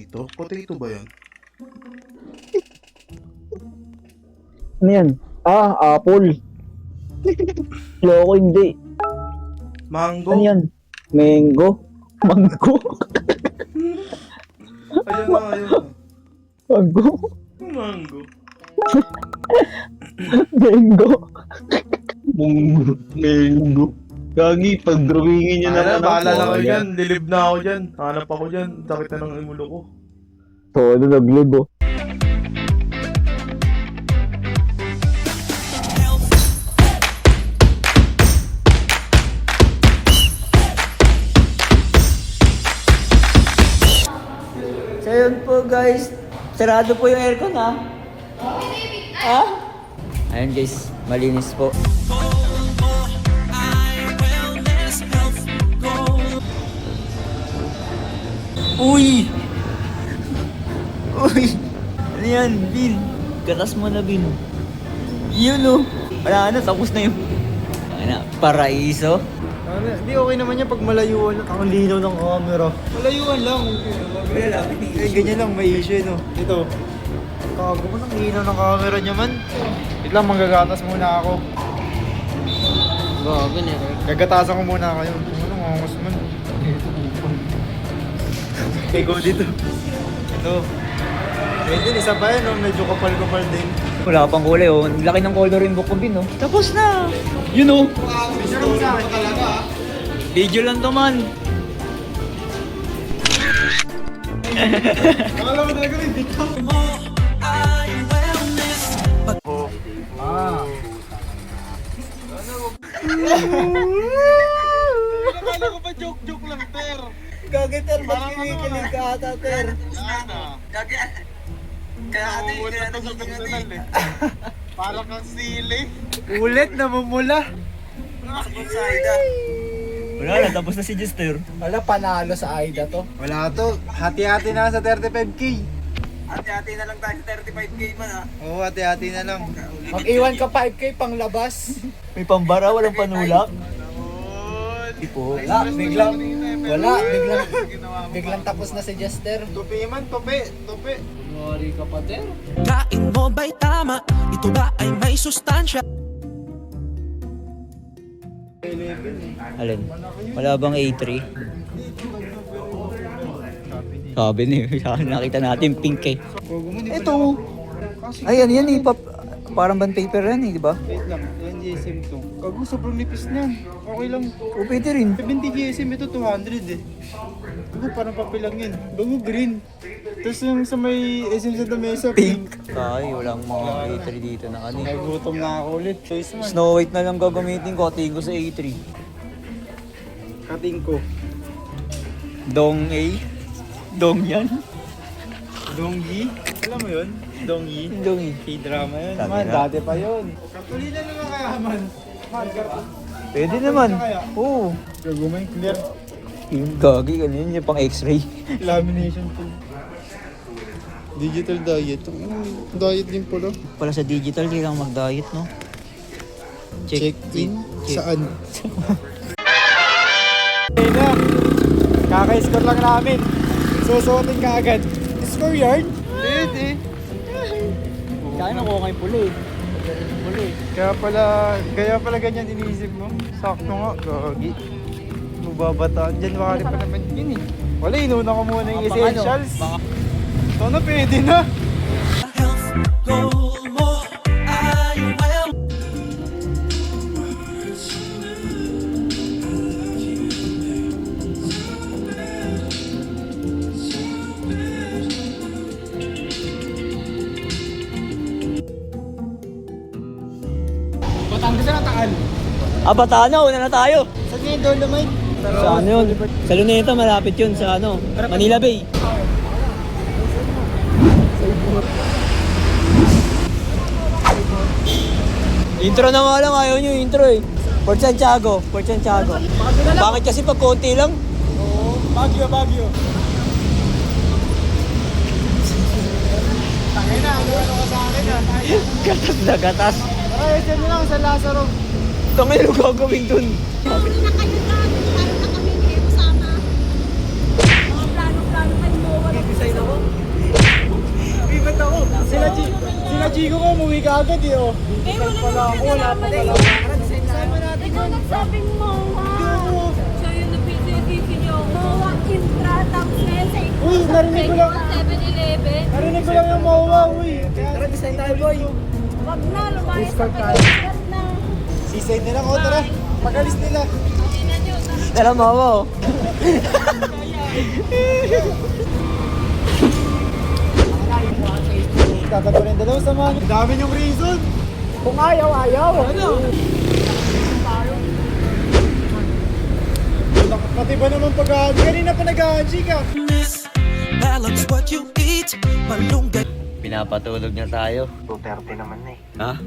dito? Potato ba yan? Ano yan? Apple. Loko hindi. Mango? Ano yan? Mango? Mango? Ayan na, ayan na. Mango? Mango. Mango? Mango? Gagi, pag-drawingin nyo naman Bahala na ako. kayo dyan. Lilib na ako dyan. Hanap ako dyan. Sakit na ng imulo ko. So, ano naglibo? So yun po guys, sarado po yung aircon ha. Ha? Ayun guys, malinis po. Uy! Uy! Ano yan, Bin? Gatas mo na, Bin. Yun o. Wala na, tapos na yung... Ano, paraiso. Hindi, okay naman yan pag malayuan lang. Ang linaw ng camera. Malayuan lang. Eh, ganyan lang, may issue, no? Ito. Kago mo ng linaw ng camera niya man. Wait lang, manggagatas muna ako. Bago na rin. Gagatasan ko muna kayo. Ano, mangas man. Okay, go dito. Ito. Medyo isa pa yan, no? Medyo kapal-kapal din. Wala pang kulay oh. Ang laki ng coloring book ko, Bin oh. Tapos na! Yun oh! Picture mo sa akin talaga, ha? Video lang to man. Akala mo talaga rin, dito. Akala ko pa joke-joke lang, Ter. Gagi, Ter. Ba't kinikilig ka ata, Ter? Kaya ito sa personal eh. Parang kang sili. Ulit, namumula. Wala na, tapos na si Jester. Wala, panalo sa Aida to. Wala to. Hati-hati na sa 35k. Hati-hati na lang tayo sa 35k man ha. Oo, hati-hati na lang. Mag-iwan ka 5k pang labas. May pambara, walang panulak. Tipo, Biglang tapos na si Jester. tupi man, tupi. Kain mo ba'y tama? Ito ba ay may sustansya? Alin? Wala bang A3? Sabi niya, nakita natin pink eh. Ito! Ayan, yan eh. Parang band paper yan eh, di ba? Wait lang, yan GSM to. Kago, sobrang nipis niyan. Okay lang. O pwede rin. 70 GSM, ito 200 eh. Kago, parang papel lang yun. Bago green. Tapos yung sa may SM sa mesa, pink. Ay, walang mga A3 dito na kanina. Nagutom na ako ulit. Choice man. Snow White na lang gagamitin ko, tingin ko sa A3. Kating ko. Dong A? Dong yan? Donggi. Alam mo yun? Donggi. Dong A. K-drama yun. Sabi Man, na. dati pa yun. Katulinan naman kaya man. Man, Pwede naman. Oo. Gago man, clear. Yung gagi, ano yun, yung pang x-ray. Lamination tool. Digital diet. Diet din pala. Pala sa digital, kailangan mag-diet, no? Check-in? Saan? Okay na. Kaka-score lang namin. Susuotin ka agad. Score yard? Hindi. Kaya nakuha kayong puli. Uli. Kaya pala ganyan iniisip mo. Sakto nga. Gagi. Mababataan. January pa naman yun eh. Wala, inuna ko muna yung essentials. Sana pwede na. Health goal mo ay well. Batangas na taal. Bataan na, una na tayo. Saan yung Dolomite? Sa ano yun? Sa Luneta, malapit yun sa ano, Manila Bay. Intro na nga lang, ayaw nyo yung intro eh. Port Santiago. Bakit kasi pag konti lang? Baguio. Tangay na, ano ka sa akin ah. Gatas na gatas. Ay, dyan lang sa Lazaro. Tangay, ano gagawin dun? Kanina kayo na, parang na kami hindi kasama. Mga plano-plano kayo mo. Design ako. Sila Chico mo, umuwi ka agad eh, oh. Wala pa pala. Ikaw nagsabing MOA. So yun na pinag-ibig nyo. MOA Intra Tax Message. Uy, narinig ko lang. 7-Eleven. Narinig ko lang yung mawa, uy. Tara, design tayo, boy. Wag na, lumayas sa pagkakas na. Seaside nila ko, tara. Pag-alis nila. Tingnan nyo, tara. Tara mo ako. Tatapunin dalawa sa mga. Dami yung reason. Kung ayaw, ayaw. Ano? Pati ba naman pag-aagi? Kanina pa nag-aagi ka. Balance what you eat. Malunggay. Pinapatulog na tayo. 2:30 naman na eh. Ha?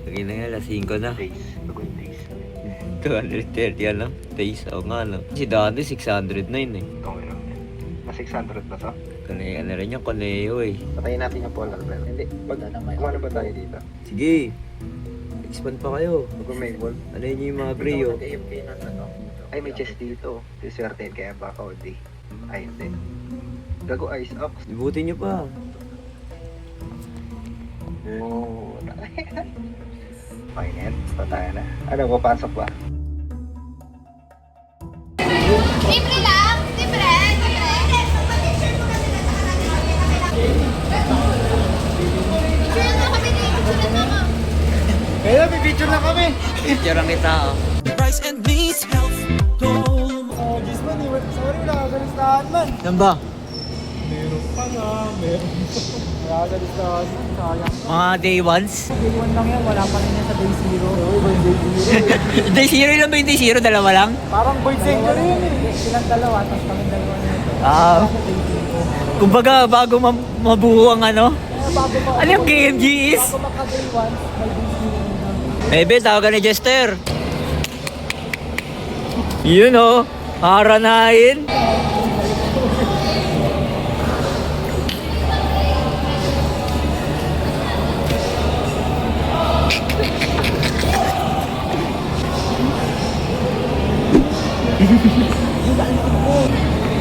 Lagi na nga, alas 5 na. Days. Good days. 230 ano? Days, oo nga no. Si Dante 609 eh. Okay lang. Na 600 na to. Ano rin yung Coneo eh. Patayin natin yung polar bear. Hindi. Kumano ba tayo dito? Sige. Expand pa kayo. Pag may wall. Ano yun yung mga Brio? AMK na ano. Ay, may chest dito. Diswerte kaya baka hindi. Ay, hindi. Gago ice ox. Ibutin nyo pa. Oo. Fine, basta tayo na. Ano, papasok ba? Libre lang! Libre! Picture na kami dito. Picture na kami. Kaya, may picture na kami. Picture ang kita oh. Rice and meat. Health. Goal. Oh, Gis man, sorry, wala ka sa listahan man. Yan ba? Meron pa nga, meron. Wala ka sa listahan man, sayang. Mga day ones? Day 1 lang yan, wala pa rin yan sa day 0. Oo, ba yung day 0? Day zero lang ba yung day zero? Dalawa lang? Parang void century yun eh. Silang dalawa, tapos kami dalawa na ito. Kumbaga bago mabuo ang ano? Bago pa, Ano yung KMG is? bago maka day 1, may day 0 na. Bebe, tawagan ni Jester. Yun oh, haranahin.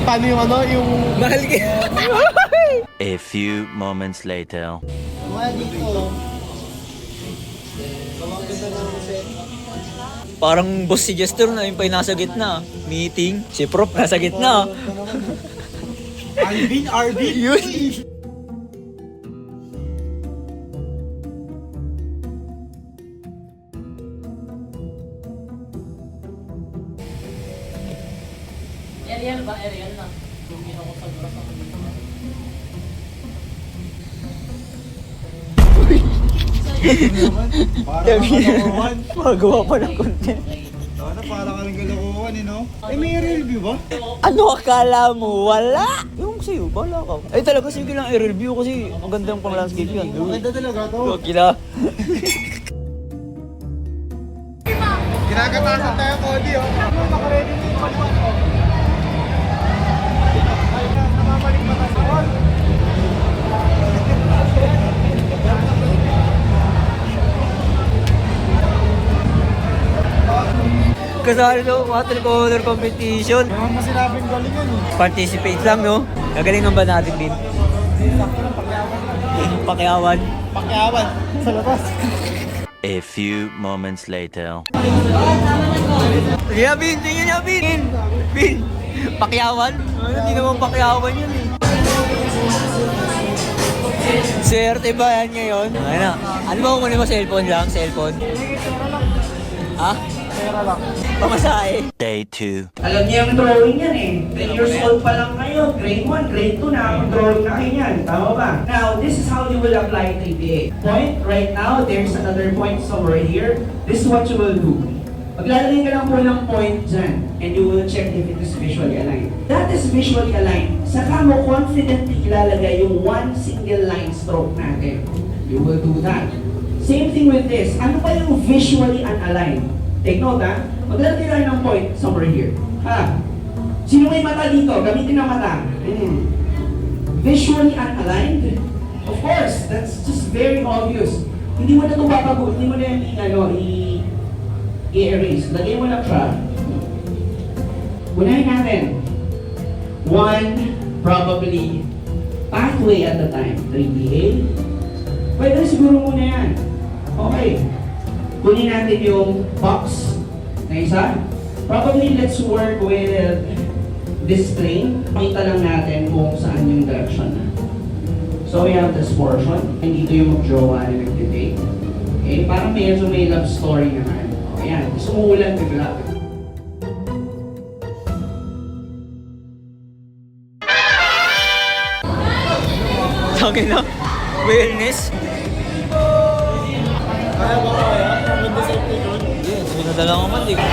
Paano yung ano, yung... Mahal ka. A few moments later. Parang boss si Jester na yung pa yung nasa gitna. Meeting, si Prof nasa gitna. Arvin. Yun. Parang kalokohan. Magawa pa ng content. Sana parang ka rin kalokohan eh, no? Eh, may review ba? Ano akala mo? Wala! Yung sa'yo, bala ka. Ay talaga, sige lang i-review kasi ang ganda yung pang-landscape yan. Maganda talaga to. Okay na. Kinakatasan tayo, Cody, oh. Nakaready na yung kaliwan, oh. Ay, namamalik pa tayo sa wall. Kasali daw, water color competition. Naman mo sinabing galing yun, eh. Participate lang, no? Nagalingan ba natin din? Pakyawan. Pakyawan sa labas. A few moments later. Kaya Bin, tingin niya Bin. Bin, pakyawan? Ano, hindi naman pakyawan yun eh. Swerte ba yan ngayon? Ano? Ano ba kukunin mo? Cellphone lang? Cellphone? Ha? Pera lang. Pamasahe. Day 2. Alam niya yung drawing yan eh. 10 years old pa lang kayo. Grade 1, grade 2 na ang drawing na kayo yan. Tama ba? Now, this is how you will apply 3PA. Point, right now, there's another point somewhere here. This is what you will do. Maglalagay ka lang po ng point dyan and you will check if it is visually aligned. That is visually aligned. Saka mo confidently ilalagay yung one single line stroke natin. You will do that. Same thing with this. Ano pa yung visually unaligned? Take note ha. Maglalagay tayo ng point somewhere here. Ha? Sino may mata dito? Gamitin ang mata. Visually unaligned? Of course, that's just very obvious. Hindi mo na ito babago, hindi mo na yung i-erase. Lagay mo lang siya. Unahin natin. One, probably pathway at the time. 3DA. Pwede siguro muna yan. Okay. Kunin natin yung box na isa. Probably let's work with this train. Pakita lang natin kung saan yung direction na. So we have this portion. Dito yung mag-jowa na nag-debate. Okay, parang medyo may love story naman. O yan, sumulan bigla. Tangin na. Wellness. Sinadala ko man, di ko.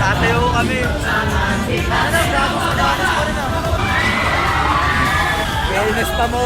Tatayo kami. Wellness pa mo.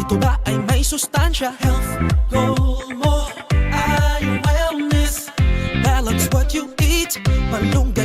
Ito ba ay may sustansya? Health, goal mo ay wellness. Balance what you eat, malunggay